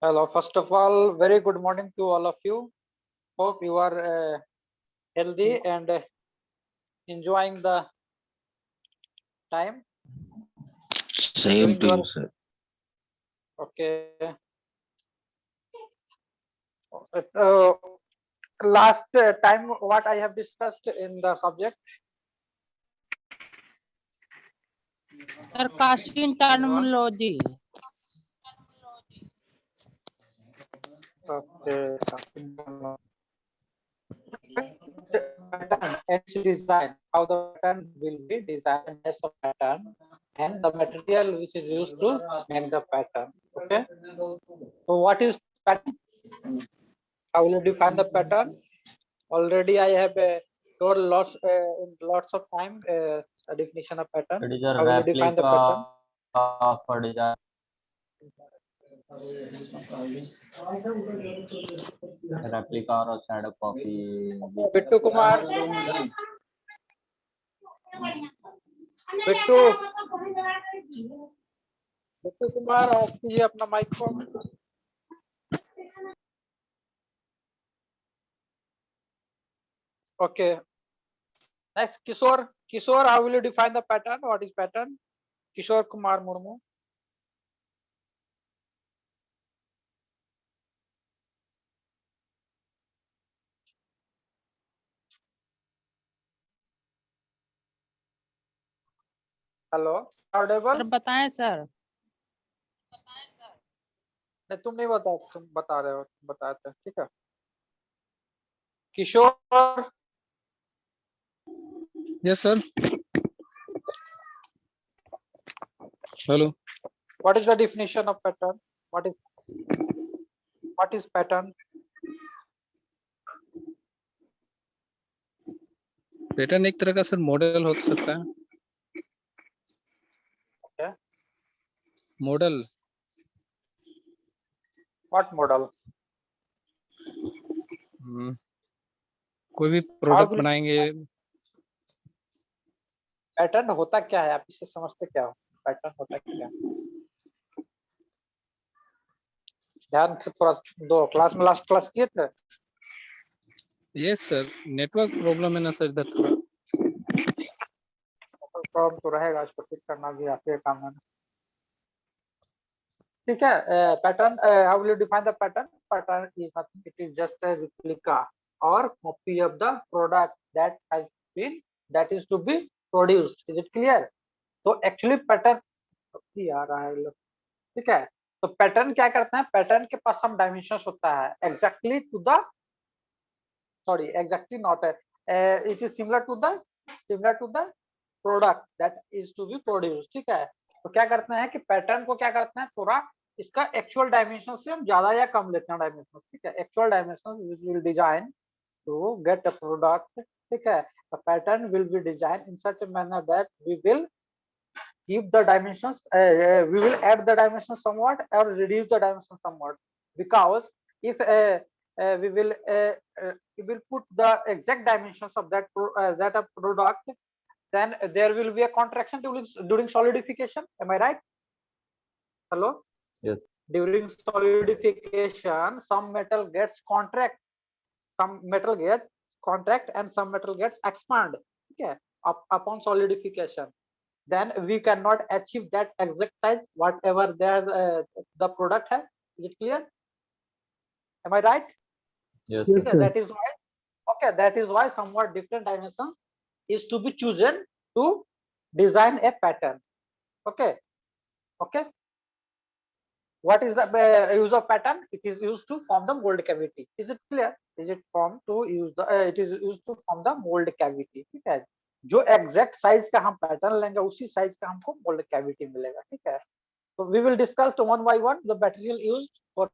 Hello, first of all, very good morning to all of you. Hope you are healthy and enjoying the time. Same Doing to your you, sir. okay. Uh, Last time, what I have discussed in the subject. Sir, casting terminology. Okay. Pattern and its design. How the pattern will be designed as a pattern, and the material which is used to make the pattern. Okay. So, what is pattern? How will you define the pattern? Already I have told lots of time a definition of pattern. It is a How will you define the replica pattern? of a design. Replica or a shadow copy. Bittu Kumar, Bittu, Bittu Kumar, of कीजिए अपना mic को. Okay. Next, Kishore. Kishore, how will you define the pattern? What is pattern? Kishore Kumar Murmu. Hello, Audible? Sir बताएं sir. नहीं, तुम नहीं बताओ, तुम बता रहे हो, बताते हैं, ठीक है. किशोर, Yes, sir. Hello. what is the definition of pattern? What is pattern? Pattern एक तरह का सर मॉडल हो सकता है. Okay. मॉडल. What model? कोई भी प्रोडक्ट will- बनाएंगे. पैटर्न होता क्या है, आप इसे समझते क्या हो? पैटर्न होता क्या है? ध्यान से थोड़ा दो. क्लास में लास्ट क्लास किए थे? यस सर, नेटवर्क प्रॉब्लम है ना सर इधर थोड़ा. प्रॉब्लम तो रहेगा, इसको ठीक करना भी आपके काम है. ठीक है. Pattern, how will you define the pattern? Pattern is nothing, it is just a replica or copy of the product that is to be produced. Is it clear? तो एक्चुअली पैटर्न आ रहा है. ठीक है. तो पैटर्न क्या करते हैं? Pattern के पास सम डायमेंशंस होता है exactly not it is similar to the product that is to be produced. ठीक है. तो क्या करते हैं कि पैटर्न को क्या करते हैं, थोड़ा इसका एक्चुअल डायमेंशन से हम ज्यादा या कम लेते हैं डायमेंशन. ठीक है. Actual dimension which will design to get a product. ठीक है. The pattern will be designed in such a manner that we will keep the dimensions, we will add the dimensions somewhat or reduce the dimensions somewhat, because if we will put the exact dimensions of that product, then there will be a contraction during solidification. Am I right? Hello? Yes. During solidification, some metal gets contract, and some metal gets expand. Okay. Upon solidification, then we cannot achieve that exact size whatever the product has. Is it clear? Am I right? Yes. Yes, sir. That is why somewhat different dimensions is to be chosen to design a pattern. Okay. What is the use of pattern? It is used to form the mold cavity. Is it clear? It is used to form the mold cavity. ठीक है. जो exact size का हम pattern लेंगे उसी size का हमको mould cavity मिलेगा. ठीक है. So we will discuss one by one the material used for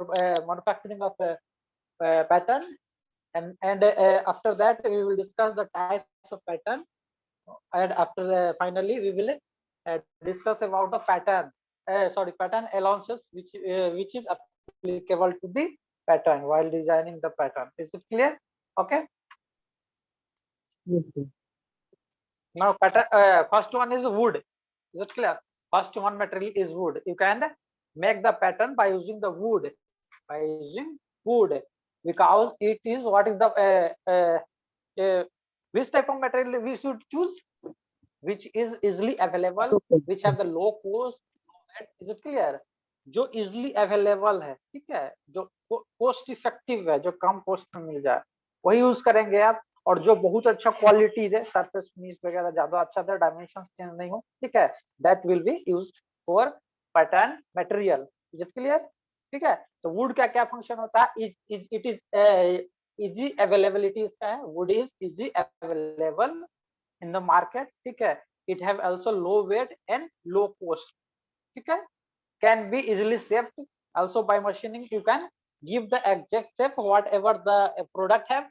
manufacturing of pattern, and after that we will discuss the types of pattern, and after finally we will discuss about the pattern allowances which is applicable to the pattern while designing the pattern. Is it clear? Okay. Yes, sir. Now pattern, first one is wood. Is it clear? First one material is wood. You can make the pattern by using the wood. by using wood, because it is what is the which type of material we should choose, which is easily available, which have the low cost. Is it clear? जो easily available है, ठीक है, जो cost effective है, जो कम cost में मिल जाए, वही यूज करेंगे आप। और जो बहुत अच्छा क्वालिटी दे, सरफेस फिनिश वगैरह ज्यादा अच्छा दे, डायमेंशन चेंज नहीं हो, ठीक है, that will be used for pattern material. Is it clear? ठीक है। तो वुड का क्या फंक्शन होता है? इट इज इजी अवेलेबिलिटी इसका है, would is easy available in the market, ठीक है, it have also low weight and low cost, ठीक है, can be easily shaped also by machining, you can give the exact shape whatever the product have,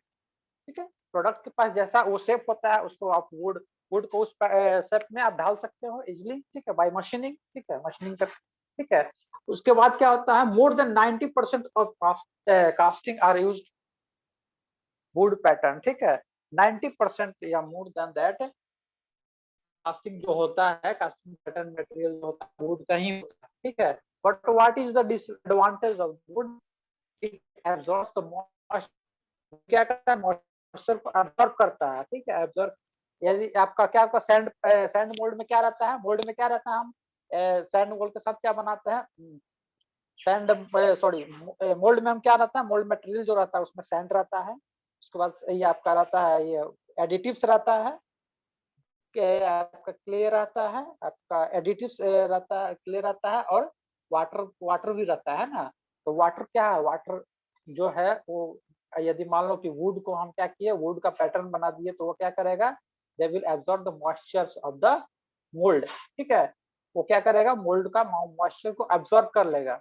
ठीक है, product के पास जैसा वो shape होता है उसको आप वुड को उस शेप में आप ढाल सकते हो इजिली, ठीक है, बाय मशीनिंग, ठीक है, मशीनिंग कर, ठीक है। उसके बाद क्या होता है, more than 90% of casting are used wood pattern, ठीक है, 90% या मोर देन दैट कास्टिंग जो होता है, कास्टिंग पैटर्न मटेरियल जो होता है वुड का ही होता है, ठीक है। But what is the disadvantage of would? It absorbs the moisture, क्या करता है, मॉइस्चर को एब्जॉर्ब करता है, ठीक है, एब्जॉर्ब। यदि आपका क्या आपका सैंड मोल्ड में क्या रहता है, मोल्ड में क्या रहता है, हम सैंड मोल्ड के साथ क्या बनाते हैं, सैंड सॉरी मोल्ड में हम क्या रहता है, मोल्ड मटेरियल जो रहता है उसमें सैंड रहता है, उसके बाद ये आपका रहता है, ये एडिटिव्स रहता है, आपका क्ले रहता है, आपका एडिटिव्स रहता है, क्ले रहता है, और वाटर भी रहता है ना। तो वाटर क्या है, वाटर जो है वो, यदि मान लो कि वुड को हम क्या किए, वुड का पैटर्न बना दिए, तो वो क्या करेगा, they will absorb the moistures of the mould, ठीक है, वो क्या करेगा, मोल्ड का मॉइस्चर को एब्जॉर्ब कर लेगा,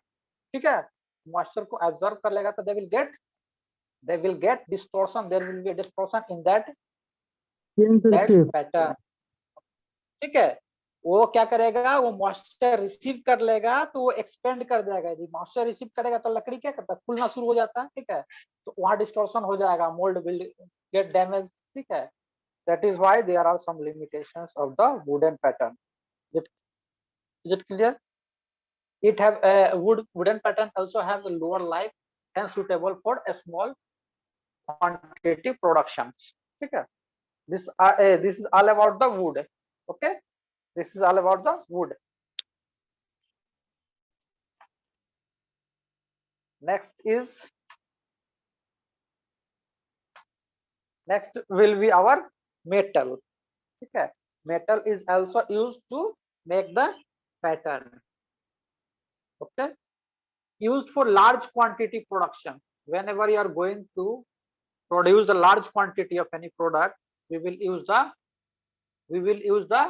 ठीक है, मॉइस्चर को एब्जॉर्ब कर लेगा, तो they will get distortion, there will be distortion in that pattern, ठीक है। वो क्या करेगा, वो मॉइस्चर रिसीव कर लेगा तो वो एक्सपेंड कर जाएगा, यदि मॉइस्चर रिसीव करेगा तो लकड़ी क्या करता है, फूलना शुरू हो जाता है, ठीक है, तो वहां डिस्टॉर्शन हो जाएगा, मोल्ड विल गेट डैमेज, ठीक है। That is why there are some limitations of the wooden pattern. Is it clear? It have wooden pattern also have a lower life and suitable for a small quantity productions, ठीक है। This is all about the wood, okay, this is all about the wood. Next will be our metal, ठीक है, metal is also used to make the pattern, okay, used for large quantity production. Whenever you are going to produce a large quantity of any product, we will use the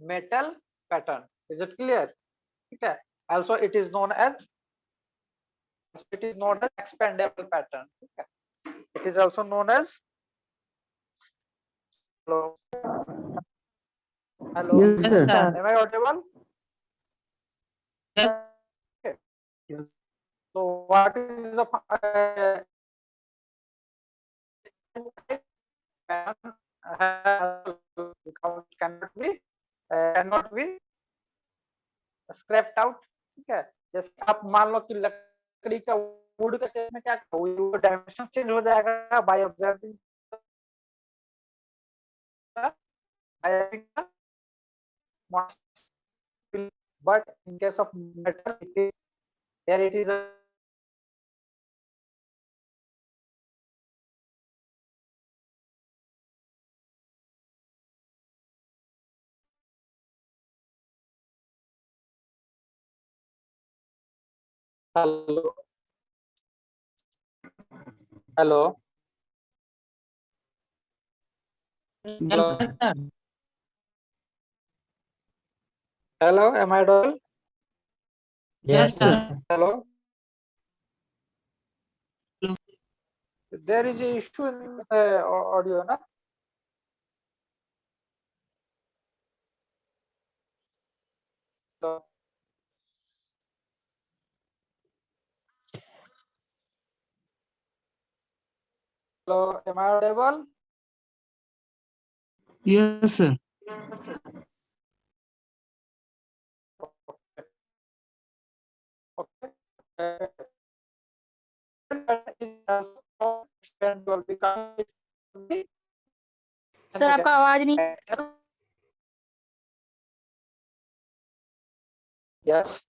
metal pattern. Is it clear? Okay. Also it is known as expandable pattern, okay. It is also known as, hello, Yes, sir. am I audible? Yes. Okay. Yes. So what is the cannot be scrapped out, ठीक है। जैसे आप मान लो कि लकड़ी का would का case में क्या डायमेंशन चेंज हो जाएगा by observing, but in case of metal it is a hello, hello, Yes, sir. hello, am I audible? Yes, sir. Hello, there is a issue in audio, na? So, hello, am I audible? Yes, sir. Okay. Sir आपका आवाज नहीं। Yes.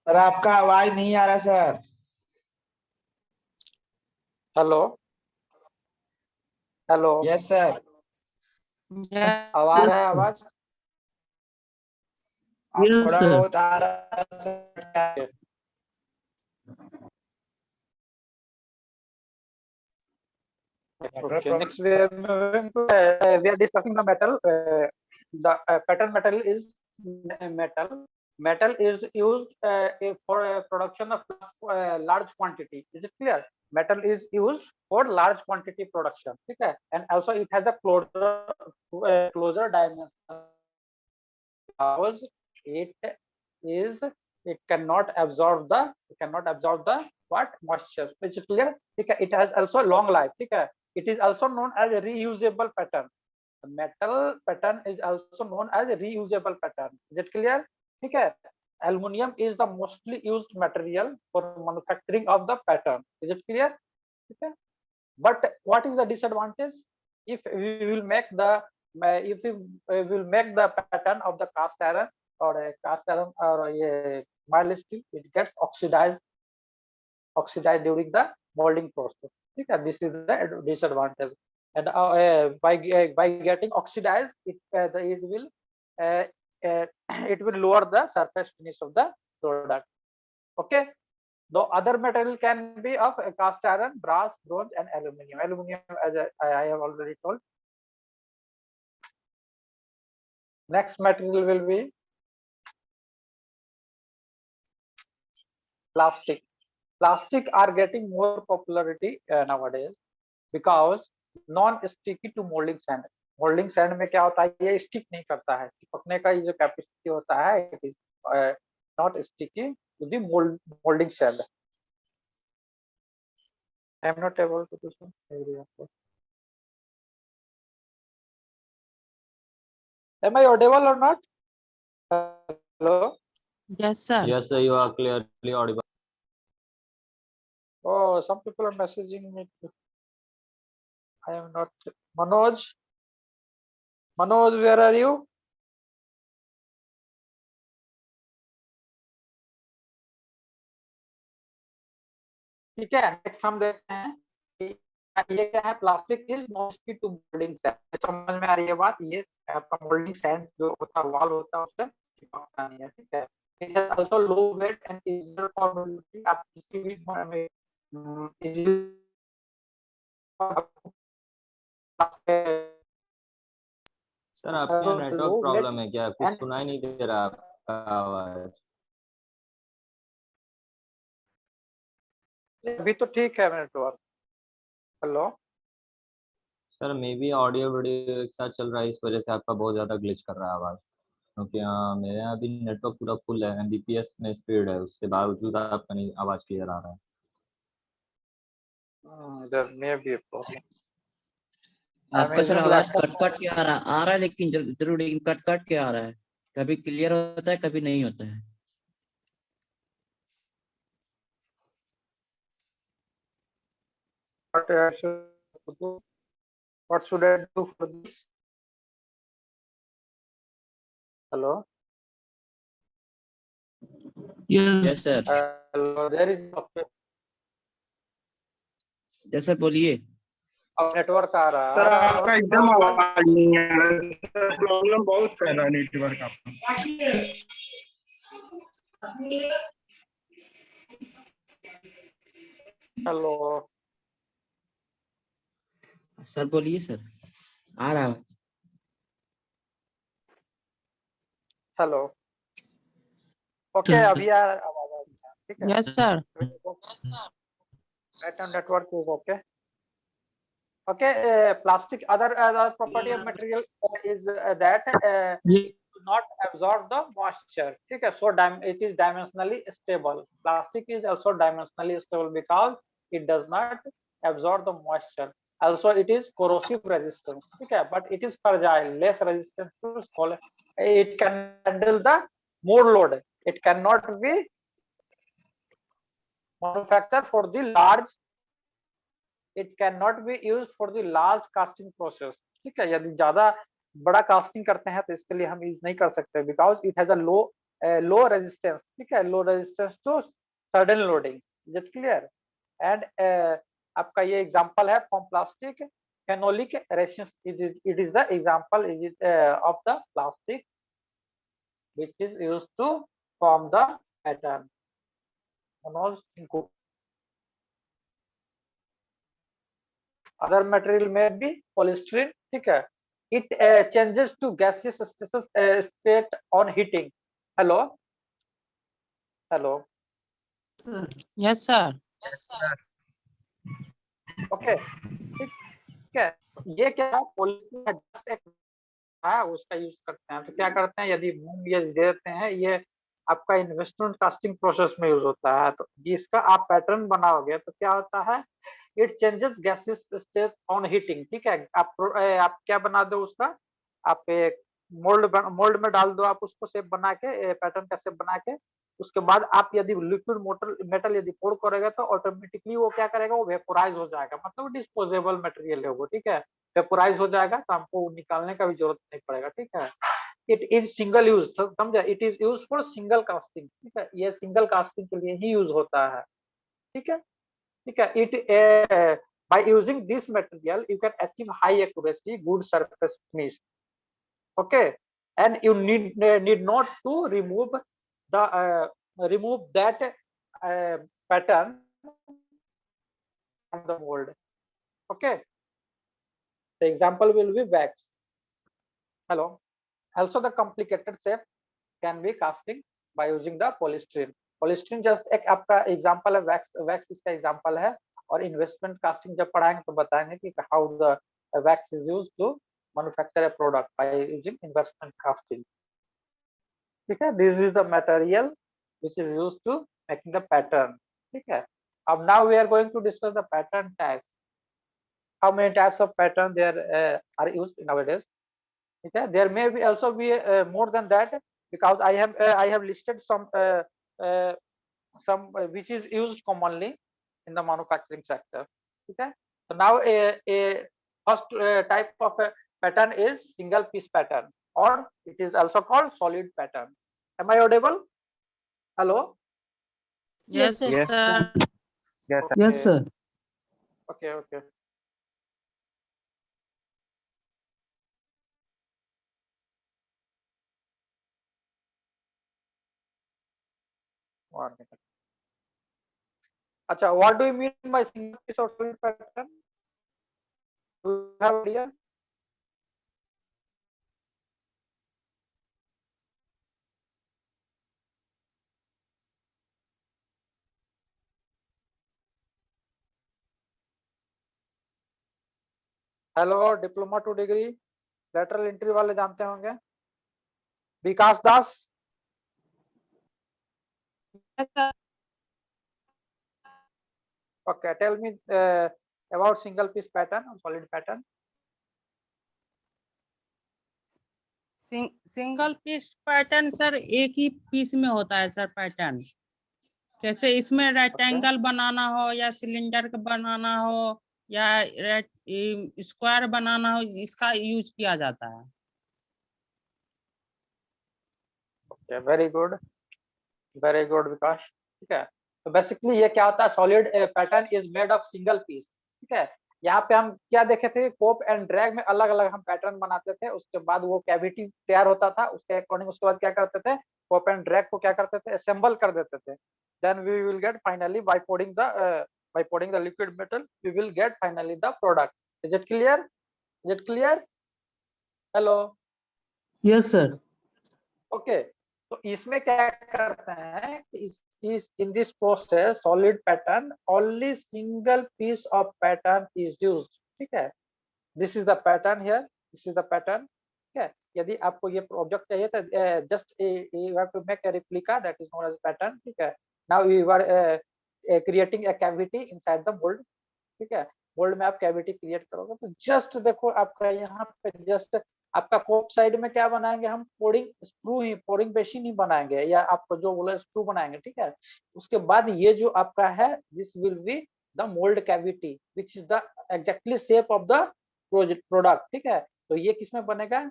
Sir आपका आवाज नहीं आ रहा sir. Hello hello, yes sir. आवाज है आवाज? आप Yes, थोड़ा sir. बहुत आ रहा है sir. Okay, next we are moving to we are discussing the metal. The pattern metal is metal. Metal is used for production of large quantity. Is it clear? Metal is used for large quantity production. Okay, and also it has a closer dimension because it cannot absorb the what moisture. Is it clear? Okay, it has also long life. Okay. It is also known as a reusable pattern. The metal pattern is also known as a reusable pattern. Is it clear? Okay. Aluminium is the mostly used material for manufacturing of the pattern. Is it clear? Okay. But what is the disadvantage? If we will make the pattern of the cast iron or a cast iron or a mild steel, it gets oxidized during the molding process. Okay, this is the disadvantage, and by getting oxidized, it will lower the surface finish of the product. Okay, the other material can be of cast iron, brass, bronze, and aluminum. Aluminum, as I have already told. Next material will be plastic. Plastic are getting more popularity nowadays because non-sticky to molding sand. Moulding sand में क्या होता है, ये stick नहीं करता है, चिपकने का ये जो कैपेसिटी होता है, it is not sticky to the moulding sand. I am not able to do some. Am I audible or not? Hello. Yes, sir. Yes, sir, you are clearly audible. Oh, some people are messaging me. I am not. Manoj, where are you? ठीक है, next हम देखते हैं कि ये क्या है. Plastic is mostly to moulding sand. समझ में आ रही है बात? ये आपका मोल्डिंग सैंड जो होता है, वॉल होता है, उससे चिपकता नहीं है. ठीक है. It has also low weight and easier for moulding. आप किसी भी में सर आपके नेटवर्क प्रॉब्लम है क्या? कुछ सुनाई नहीं दे रहा आपका आवाज. अभी तो ठीक है network. Hello sir may be audio video एक साथ चल रहा है, इस वजह से आपका बहुत ज्यादा ग्लिच कर रहा है आवाज. क्योंकि मेरे यहाँ अभी नेटवर्क पूरा फुल है, एमबीपीएस में स्पीड है, उसके बावजूद आपका नहीं आवाज क्लियर आ रहा है. There may be a problem. आपका सर आवाज कट के आ रहा है, लेकिन जरूर लेकिन कट के आ रहा है. कभी क्लियर होता है, कभी नहीं होता है. What should I do for this? Hello. Yes, sir. Hello, there is Yes, sir, बोलिए. नेटवर्क आ रहा है. सर आपका एकदम आवाज नहीं आ रहा. प्रॉब्लम बहुत कर रहा है नेटवर्क आपका. हेलो सर बोलिए सर, आ रहा है. हेलो, ओके, अभी यार आवाज आ रही है, ठीक है। Yes, sir. Pattern network is okay. Okay, plastic, other property of material is that it do not absorb the moisture. ठीक है, so it is dimensionally stable. Plastic is also dimensionally stable because it does not absorb the moisture. Also, it is corrosive resistant. ठीक है, but it is fragile, less resistant to fall. It can handle the more load. It cannot be manufactured for the large. It cannot be used for the large casting process. ठीक है, यदि ज्यादा बड़ा casting करते हैं तो इसके लिए हम यूज नहीं कर सकते, because it has a low resistance. ठीक है, low resistance to sudden loading. Is it clear? And आपका ये एग्जांपल है from plastic phenolic resin. It is the example of the plastic which is used to form the pattern. Other material may be polystyrene. ठीक है, it changes to gaseous state on heating. Hello, hello. Yes, sir. Okay, ठीक है. ये क्या है? Polythene का just एक है, उसका यूज करते हैं. तो क्या करते हैं, यदि मूंग ये दे देते हैं, ये आपका इन्वेस्टमेंट कास्टिंग प्रोसेस में यूज होता है, तो जिसका आप पैटर्न बनाओगे तो क्या होता है, it changes gases state on heating. ठीक है, आप क्या बना दो उसका, आप एक मोल्ड में डाल दो, आप उसको शेप बना के, पैटर्न का शेप बना के, उसके बाद आप यदि लिक्विड मेटल यदि पोर करेगा तो ऑटोमेटिकली वो क्या करेगा, वो वेपोराइज हो जाएगा. मतलब डिस्पोजेबल मटेरियल है वो. ठीक है, वेपोराइज हो जाएगा, तो हमको निकालने का भी जरूरत नहीं पड़ेगा. ठीक है, इट इज सिंगल यूज. समझा, it is use for single casting. ठीक है, ये सिंगल कास्टिंग के लिए ही यूज होता है. ठीक है, ठीक है. It by using this material you can achieve high accuracy, good surface finish. Okay, and you need not to remove that pattern from the mold. Okay, the example will be wax. Hello. Also the complicated shape can be casting by using the polystyrene. Polystyrene just एक आपका example है, wax इसका example है. और investment casting जब पढ़ाएंगे तो बताएंगे कि how the wax is used to manufacture a product by using investment casting. ठीक है, this is the material which is used to making the pattern. ठीक है, अब now we are going to discuss the pattern types. How many types of pattern there are used nowadays. ठीक है, there may be also be more than that, because I have listed some which is used commonly in the manufacturing sector. Okay, so now a first type of a pattern is single piece pattern, or it is also called solid pattern. Am I audible? Hello. Yes, sir. Yes. Yes, sir. Yes, sir. Okay, okay. One minute. Acha, what do you mean by single piece or solid pattern? Do you have idea? Hello, diploma two degree lateral entry वाले जानते होंगे. विकास दास. Okay, tell me about single piece pattern or solid pattern. Single piece pattern sir एक ही piece में होता है sir pattern. जैसे इसमें रेक्टेंगल बनाना हो या सिलेंडर का बनाना हो या स्क्वायर बनाना हो, इसका यूज किया जाता है. Okay, very good विकास. ठीक है, तो बेसिकली ये क्या होता है, solid pattern is made of single piece. ठीक है, यहाँ पे हम क्या देखे थे, कोप एंड ड्रैग में अलग अलग हम पैटर्न बनाते थे, उसके बाद वो कैविटी तैयार होता था, उसके अकॉर्डिंग उसके बाद क्या करते थे, कोप एंड ड्रैग को क्या करते थे, असेंबल कर देते थे. Then we will get finally by pouring the liquid metal we will get finally the product. Is it clear? Hello. Yes, sir. Okay, तो इसमें क्या करते हैं कि इस in this process solid pattern only single piece of pattern is used, ठीक है। This is the pattern here, this is the pattern, ठीक है। यदि आपको ये ऑब्जेक्ट चाहिए तो just you have to make a replica that is known as pattern, ठीक है। Now you are creating a cavity inside the mould, ठीक है। मोल्ड में आप कैविटी क्रिएट करोगे तो जस्ट देखो आपका यहाँ पे जस्ट आपका कोप साइड में क्या बनाएंगे हम, पोरिंग स्क्रू ही, पोरिंग बेसिन ही बनाएंगे, या आपको जो बोला स्क्रू बनाएंगे, ठीक है। उसके बाद ये जो आपका है this will be the mould cavity which is the exactly shape of the product, ठीक है। तो ये किस में बनेगा,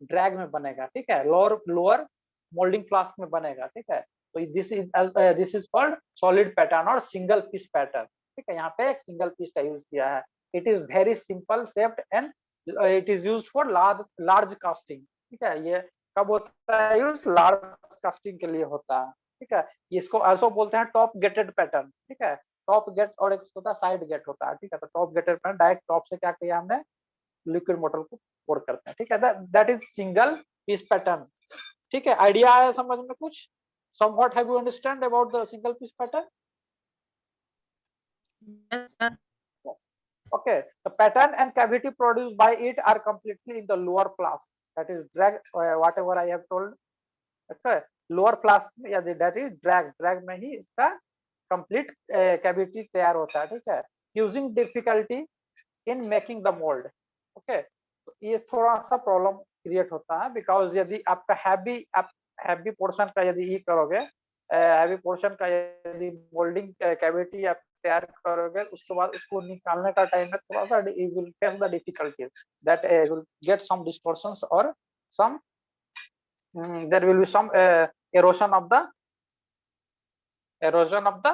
ड्रैग में बनेगा, ठीक है, लोअर लोअर मोल्डिंग फ्लास्क में बनेगा, ठीक है। तो this is called solid pattern और सिंगल पीस पैटर्न, ठीक है। यहाँ पे एक सिंगल पीस का यूज किया है। It is very simple shaped and it is used for large casting, ठीक है। ये कब होता है यूज, लार्ज कास्टिंग के लिए होता है, ठीक है। इसको आल्सो बोलते हैं टॉप गेटेड पैटर्न, ठीक है। टॉप गेट और एक होता है साइड गेट होता है, ठीक है। तो top gated pattern direct top से क्या किया हमने, लिक्विड मोटर को पोर करते हैं, ठीक है। That is single piece pattern, ठीक है। आइडिया आया समझ में कुछ, somewhat have you understand about the single piece pattern? Yes, sir. Okay, the pattern and cavity produced by it are completely in the lower flask, that is drag, whatever I have told, okay, lower flask या that is drag में ही इसका complete cavity तैयार होता है, ठीक है। using difficulty in making the mold, okay, तो ये थोड़ा सा प्रॉब्लम क्रिएट होता है बिकॉज यदि आपका हैवी पोर्शन का यदि ये करोगे, हैवी पोर्शन का यदि मोल्डिंग कैविटी आप तैयार करोगे, उसके बाद उसको निकालने का टाइम में थोड़ा सा you will face the difficulties that will get some distortions और some there will be some erosion of the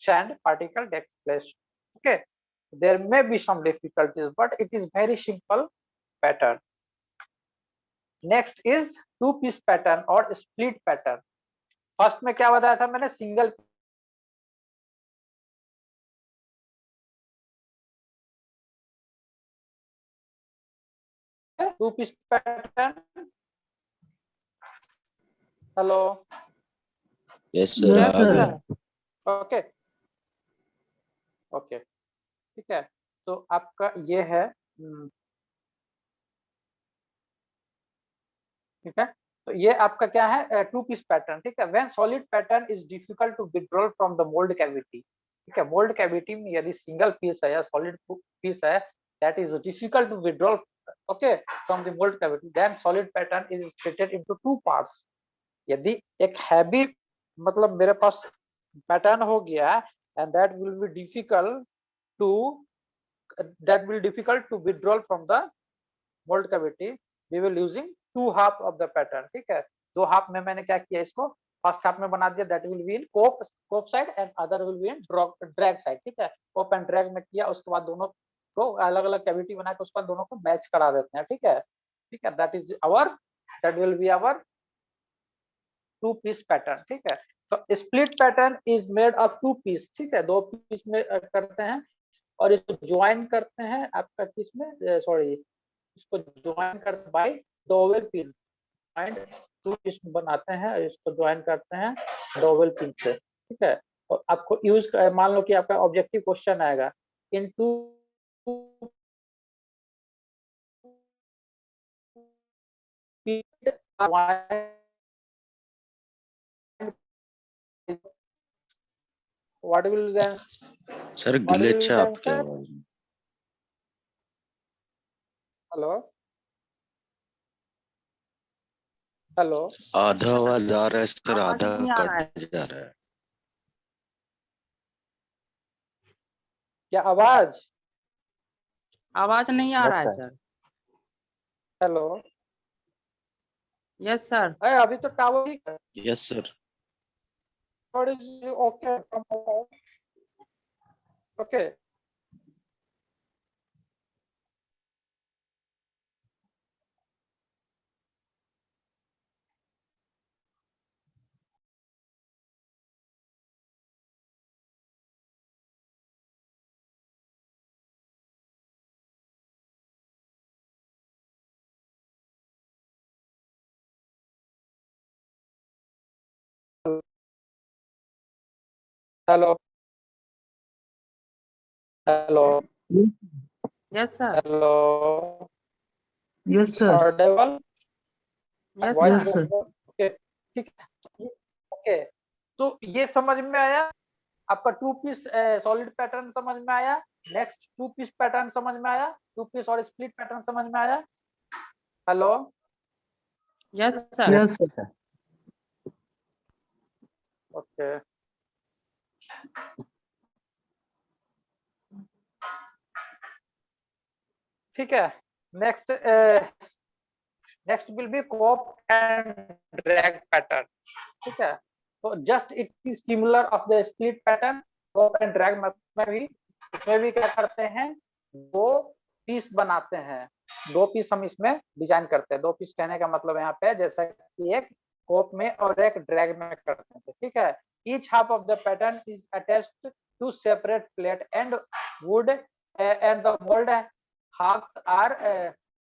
sand particle takes place, okay. There may be some difficulties but it is very simple pattern. Next is two piece pattern और split pattern. First में क्या बताया था मैंने, single two piece pattern, hello, Yes, Yes, sir. sir. Okay okay, ठीक है। तो आपका ये है, ठीक है। तो ये आपका क्या है, टू पीस पैटर्न, ठीक है। When solid pattern is difficult to withdraw from the mould cavity, ठीक है। मोल्ड कैविटी में यदि सिंगल पीस है या सॉलिड पीस है that is difficult to withdraw, okay, from the mould cavity, then solid pattern is splitted into two parts. यदि एक heavy मतलब मेरे पास पैटर्न हो गया and that will difficult to withdraw from the mold cavity, we will using two half of the pattern, ठीक है। दो हाफ में मैंने क्या किया, इसको फर्स्ट हाफ में बना दिया, that will be in cope side and other will be in drag side, ठीक है। कोप एंड ड्रैग में किया, उसके बाद दोनों को अलग अलग कैविटी बना के उसके बाद दोनों को मैच करा देते हैं, ठीक है, ठीक है। That will be our two piece pattern, ठीक है। तो split pattern is made of two piece, ठीक है, दो पीस में करते हैं और इसको ज्वाइन करते हैं आपका किसमें, सॉरी, इसको ज्वाइन कर by dowel pin and two piece बनाते हैं, इसको ज्वाइन करते हैं डोवेल पिन से, ठीक है। और आपको यूज मान लो कि आपका ऑब्जेक्टिव क्वेश्चन आएगा in to what will then sir what will glitch be है the आपके answer? आवाज में। हेलो हेलो, आधा आवाज आ रहा है सर, आवाज आधा नहीं आ रहा है। कट जा रहा है। क्या आवाज, आवाज नहीं आ रहा है सर। Hello, yes sir. अभी तो टावर ठीक है, yes sir. Okay okay. Hello hello yes sir. Hello yes sir. Audible yes voice Yes, sir. sir. Okay ठीक है ओके तो ये समझ में आया आपका टू पीस सॉलिड पैटर्न समझ में आया नेक्स्ट टू पीस पैटर्न समझ में आया टू पीस और स्प्लिट पैटर्न समझ में आया hello yes sir. Yes, sir. Okay ठीक है next next will be cope and drag pattern ठीक है तो just it is similar of the split pattern cope and drag में भी इसमें भी क्या करते हैं दो पीस बनाते हैं दो पीस हम इसमें डिजाइन करते हैं दो पीस कहने का मतलब यहाँ पे जैसा कि एक कोप में और एक ड्रैग में करते हैं ठीक है each half of the pattern is attached to separate plate and wood and the mold halves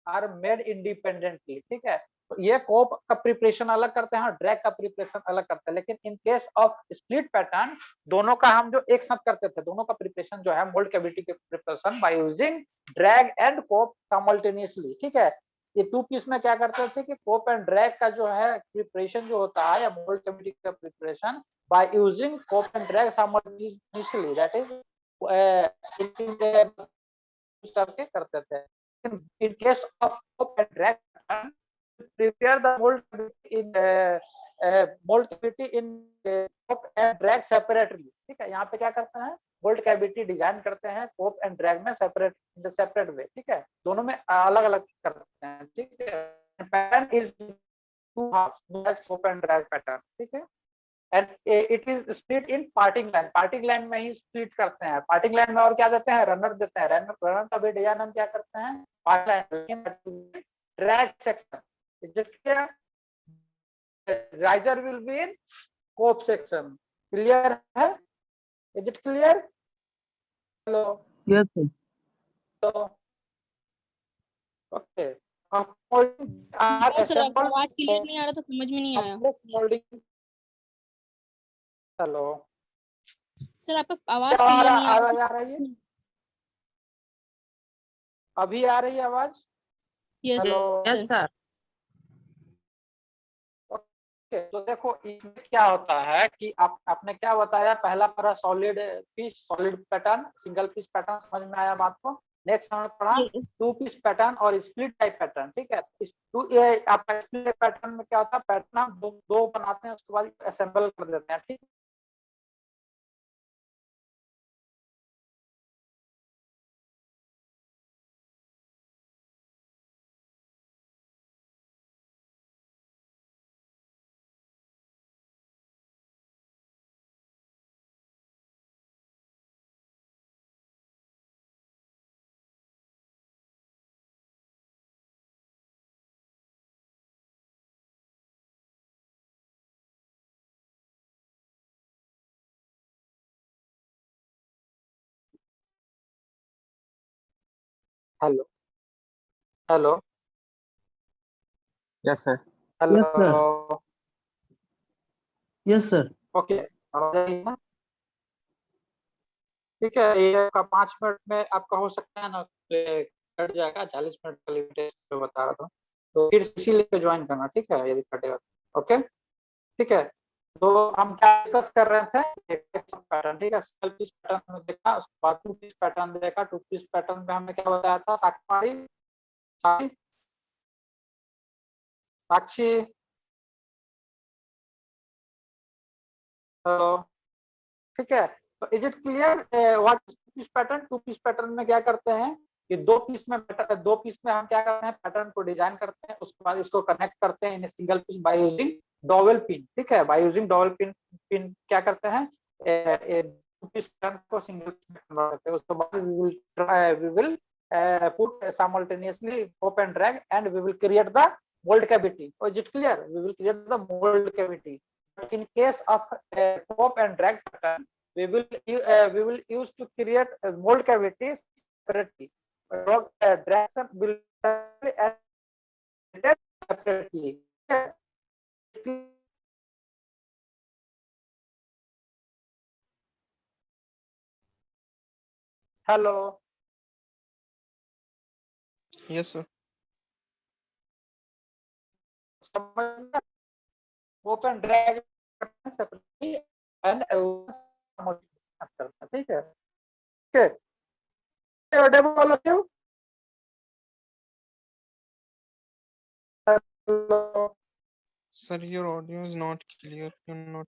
are made independently ठीक है तो ये कोप का प्रिपरेशन अलग करते हैं और ड्रैग का प्रिपरेशन अलग करते हैं लेकिन in case of split pattern दोनों का हम जो एक साथ करते थे दोनों का प्रिपरेशन जो है मोल्ड कैविटी के preparation by using drag and cope simultaneously ठीक है ये टू पीस में क्या करते थे कि कोप एंड ड्रैग का जो है प्रिपरेशन जो होता है या मोल्ड कैविटी का preparation by using cope and drag simultaneously that is करके करते थे in case of cope and drag pattern, prepare the mold cavity in mold cavity in cope and drag separately ठीक है यहाँ पे क्या करते हैं मोल्ड कैविटी डिजाइन करते हैं कोप एंड ड्रैग में सेपरेट वे ठीक है दोनों में अलग अलग करते हैं ठीक है pattern is two halves cope and drag pattern ठीक है and it is split in parting line में ही स्प्लिट करते हैं पार्टिंग लाइन में और क्या देते हैं रनर देते हैं रनर का भी डिजाइन हम क्या करते हैं drag section riser will be in cope section clear है is it clear hello Yes, sir. तो ओके सर आपका आवाज क्लियर नहीं आ रहा तो समझ में नहीं आया मोल्डिंग हेलो सर आपका आवाज क्लियर नहीं आ रहा आवाज आ रही है अभी आ रही है आवाज yes hello yes sir. Okay तो देखो इसमें क्या होता है कि आपने क्या बताया पहला पढ़ा solid piece solid pattern single piece pattern समझ में आया बात को नेक्स्ट हमने पढ़ा Yes. टू पीस पैटर्न और स्प्लिट टाइप पैटर्न ठीक है इस ये आपका स्प्लिट पैटर्न में क्या होता है पैटर्न हम दो बनाते हैं उसके बाद असेंबल कर देते हैं ठीक hello hello yes sir hello Yes, sir. Yes, sir. Okay आवाज आ रही है ना ठीक है ये आपका 5 मिनट में आपका हो सकता है ना कट जाएगा 40 मिनट का लिमिटेशन बता रहा था तो फिर इसी लेके ज्वाइन करना ठीक है यदि कटेगा ओके ठीक है तो हम क्या डिस्कस कर रहे थे पैटर्न ठीक है सिंगल पीस पैटर्न में देखा उसके बाद टू पीस पैटर्न देखा टू पीस पैटर्न में हमने क्या बताया था साक्षी हेलो ठीक है तो is it clear what piece pattern two piece pattern में क्या करते हैं कि दो पीस में हम क्या करते हैं पैटर्न को डिजाइन करते हैं उसके बाद इसको कनेक्ट करते हैं in single piece by using dowel pin ठीक है बाय यूजिंग डॉवेल पिन क्या करते हैं टू पीस पैटर्न को सिंगल पीस में कन्वर्ट करते हैं उसके बाद we will put simultaneously pop and drag and we will create the mold cavity is it clear we will create the mold cavity but in case of pop and drag pattern we will use to create a mold cavity separately drag will separately hello yes sir. Open drag separately and करना, ठीक है। Okay Audible हो you? Hello Sir, your audio is not clear. You're not